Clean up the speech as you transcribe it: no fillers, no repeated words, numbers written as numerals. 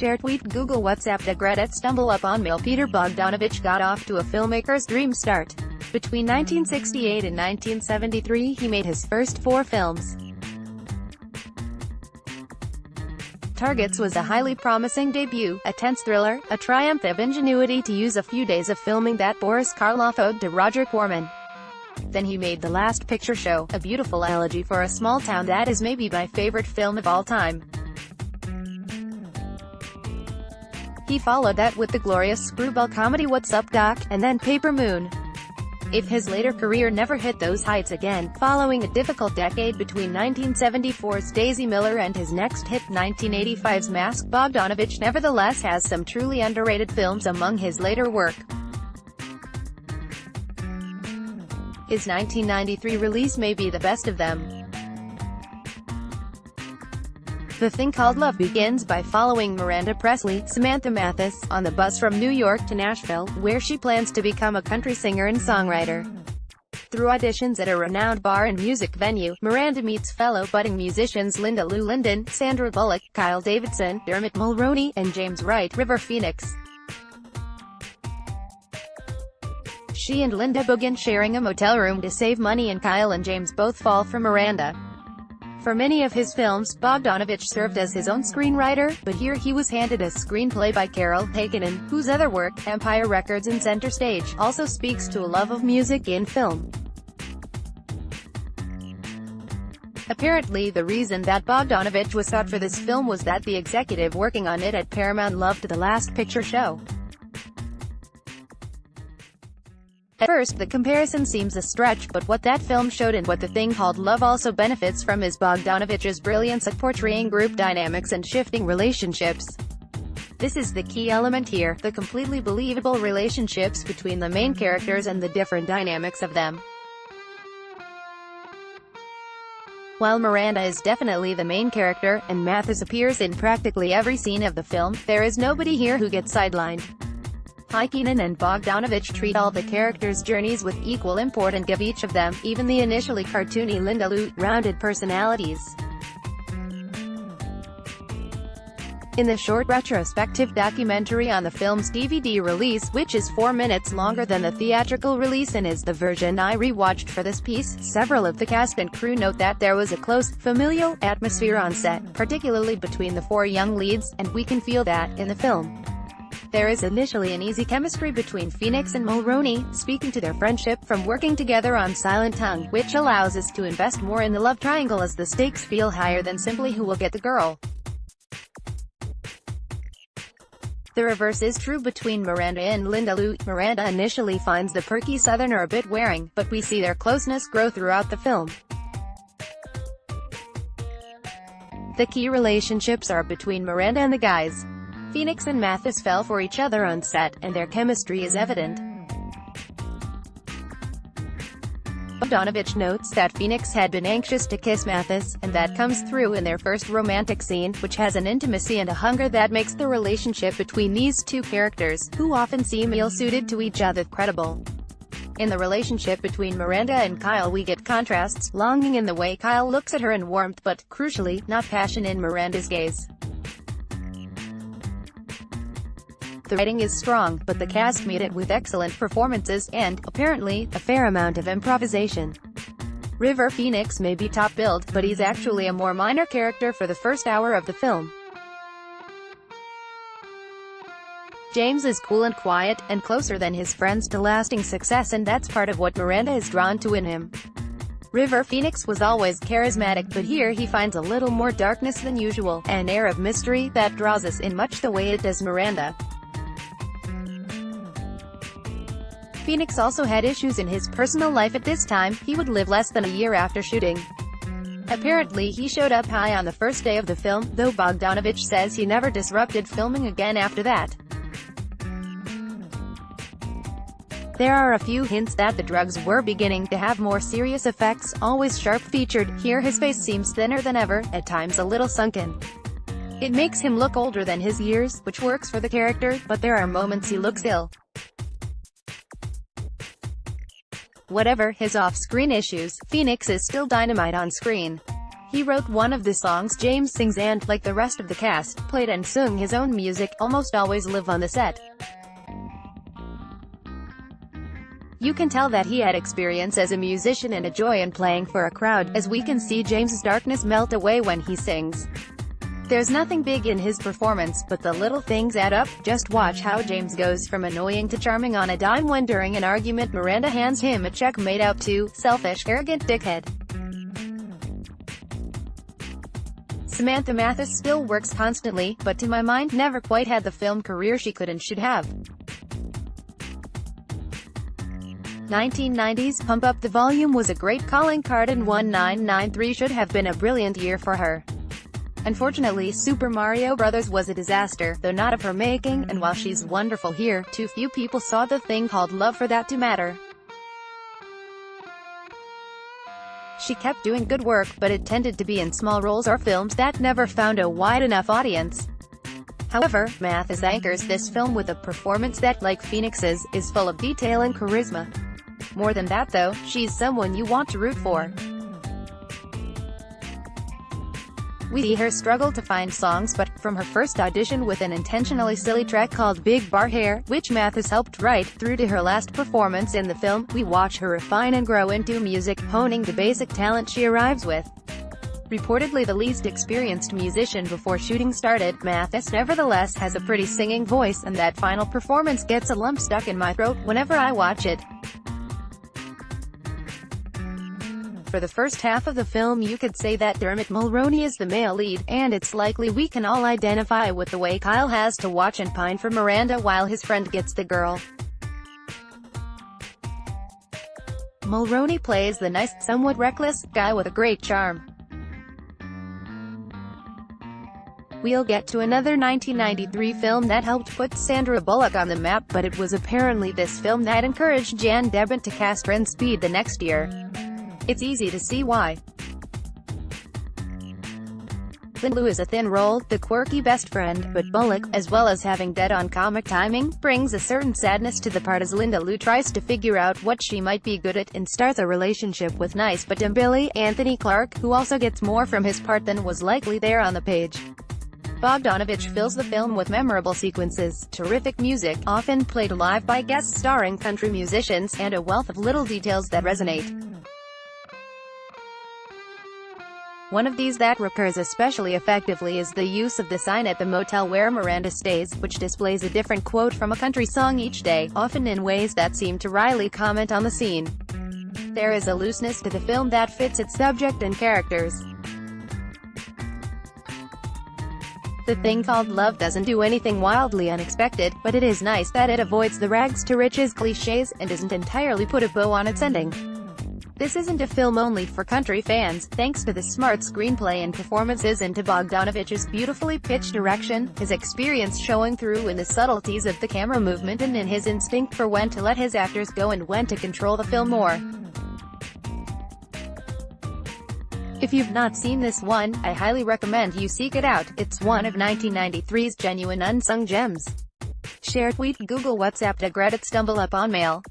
share tweet Google WhatsApp the Great stumble upon mail. Peter Bogdanovich got off to a filmmaker's dream start. Between 1968 and 1973 he made his first 4 films. Targets was a highly promising debut, a tense thriller, a triumph of ingenuity to use a few days of filming that Boris Karloff owed to Roger Corman. Then he made The Last Picture Show, a beautiful elegy for a small town that is maybe my favorite film of all time. He followed that with the glorious screwball comedy What's Up Doc, and then Paper Moon. If his later career never hit those heights again, following a difficult decade between 1974's Daisy Miller and his next hit 1985's Mask, Bogdanovich nevertheless has some truly underrated films among his later work. His 1993 release may be the best of them. The Thing Called Love begins by following Miranda Presley, Samantha Mathis, on the bus from New York to Nashville, where she plans to become a country singer and songwriter. Through auditions at a renowned bar and music venue, Miranda meets fellow budding musicians Linda Lou Linden, Sandra Bullock, Kyle Davidson, Dermot Mulroney, and James Wright River Phoenix. She and Linda begin sharing a motel room to save money, and Kyle and James both fall for Miranda. For many of his films, Bogdanovich served as his own screenwriter, but here he was handed a screenplay by Carol Heikkinen, whose other work, Empire Records and Center Stage, also speaks to a love of music in film. Apparently the reason that Bogdanovich was sought for this film was that the executive working on it at Paramount loved The Last Picture Show. At first the comparison seems a stretch, but what that film showed and what The Thing Called Love also benefits from is Bogdanovich's brilliance at portraying group dynamics and shifting relationships. This is the key element here, the completely believable relationships between the main characters and the different dynamics of them. While Miranda is definitely the main character, and Mathis appears in practically every scene of the film, there is nobody here who gets sidelined. Heikkinen and Bogdanovich treat all the characters' journeys with equal import and give each of them, even the initially cartoony Linda Lou, rounded personalities. In the short retrospective documentary on the film's DVD release, which is 4 minutes longer than the theatrical release and is the version I re-watched for this piece, several of the cast and crew note that there was a close, familial atmosphere on set, particularly between the 4 young leads, and we can feel that in the film. There is initially an easy chemistry between Phoenix and Mulroney, speaking to their friendship from working together on Silent Tongue, which allows us to invest more in the love triangle as the stakes feel higher than simply who will get the girl. The reverse is true between Miranda and Linda Lou. Miranda initially finds the perky southerner a bit wearing, but we see their closeness grow throughout the film. The key relationships are between Miranda and the guys. Phoenix and Mathis fell for each other on set, and their chemistry is evident. Bogdanovich notes that Phoenix had been anxious to kiss Mathis, and that comes through in their first romantic scene, which has an intimacy and a hunger that makes the relationship between these 2 characters, who often seem ill-suited to each other, credible. In the relationship between Miranda and Kyle we get contrasts, longing in the way Kyle looks at her and warmth, but, crucially, not passion in Miranda's gaze. The writing is strong, but the cast meet it with excellent performances, and, apparently, a fair amount of improvisation. River Phoenix may be top-billed, but he's actually a more minor character for the first hour of the film. James is cool and quiet, and closer than his friends to lasting success, and that's part of what Miranda is drawn to in him. River Phoenix was always charismatic, but here he finds a little more darkness than usual, an air of mystery that draws us in much the way it does Miranda. Phoenix also had issues in his personal life at this time. He would live less than a year after shooting. Apparently he showed up high on the first day of the film, though Bogdanovich says he never disrupted filming again after that. There are a few hints that the drugs were beginning to have more serious effects, always sharp-featured. Here his face seems thinner than ever, at times a little sunken. It makes him look older than his years, which works for the character, but there are moments he looks ill. Whatever his off-screen issues, Phoenix is still dynamite on screen. He wrote one of the songs James sings and, like the rest of the cast, played and sung his own music, almost always live on the set. You can tell that he had experience as a musician and a joy in playing for a crowd, as we can see James's darkness melt away when he sings. There's nothing big in his performance, but the little things add up. Just watch how James goes from annoying to charming on a dime when during an argument Miranda hands him a check made out to selfish, arrogant dickhead. Samantha Mathis still works constantly, but to my mind never quite had the film career she could and should have. 1990s Pump Up the Volume was a great calling card and 1993 should have been a brilliant year for her. Unfortunately, Super Mario Bros. Was a disaster, though not of her making, and while she's wonderful here, too few people saw the thing called love for that to matter. She kept doing good work, but it tended to be in small roles or films that never found a wide enough audience. However, Mathis anchors this film with a performance that, like Phoenix's, is full of detail and charisma. More than that though, she's someone you want to root for. We see her struggle to find songs, but, from her first audition with an intentionally silly track called Big Bar Hair, which Mathis helped write, through to her last performance in the film, we watch her refine and grow into music, honing the basic talent she arrives with. Reportedly the least experienced musician before shooting started, Mathis nevertheless has a pretty singing voice, and that final performance gets a lump stuck in my throat whenever I watch it. For the first half of the film you could say that Dermot Mulroney is the male lead, and it's likely we can all identify with the way Kyle has to watch and pine for Miranda while his friend gets the girl. Mulroney plays the nice, somewhat reckless, guy with a great charm. We'll get to another 1993 film that helped put Sandra Bullock on the map, but it was apparently this film that encouraged Jan Debent to cast Ren Speed the next year. It's easy to see why. Lou is a thin role, the quirky best friend, but Bullock, as well as having dead-on comic timing, brings a certain sadness to the part as Linda Lou tries to figure out what she might be good at, and starts a relationship with nice but dumb Billy, Anthony Clark, who also gets more from his part than was likely there on the page. Bogdanovich fills the film with memorable sequences, terrific music, often played live by guest-starring country musicians, and a wealth of little details that resonate. One of these that recurs especially effectively is the use of the sign at the motel where Miranda stays, which displays a different quote from a country song each day, often in ways that seem to wryly comment on the scene. There is a looseness to the film that fits its subject and characters. The thing called love doesn't do anything wildly unexpected, but it is nice that it avoids the rags to riches cliches, and doesn't entirely put a bow on its ending. This isn't a film only for country fans, thanks to the smart screenplay and performances, and to Bogdanovich's beautifully pitched direction, his experience showing through in the subtleties of the camera movement and in his instinct for when to let his actors go and when to control the film more. If you've not seen this one, I highly recommend you seek it out. It's one of 1993's genuine unsung gems. Share, tweet, Google, WhatsApp, regret it, stumble upon mail.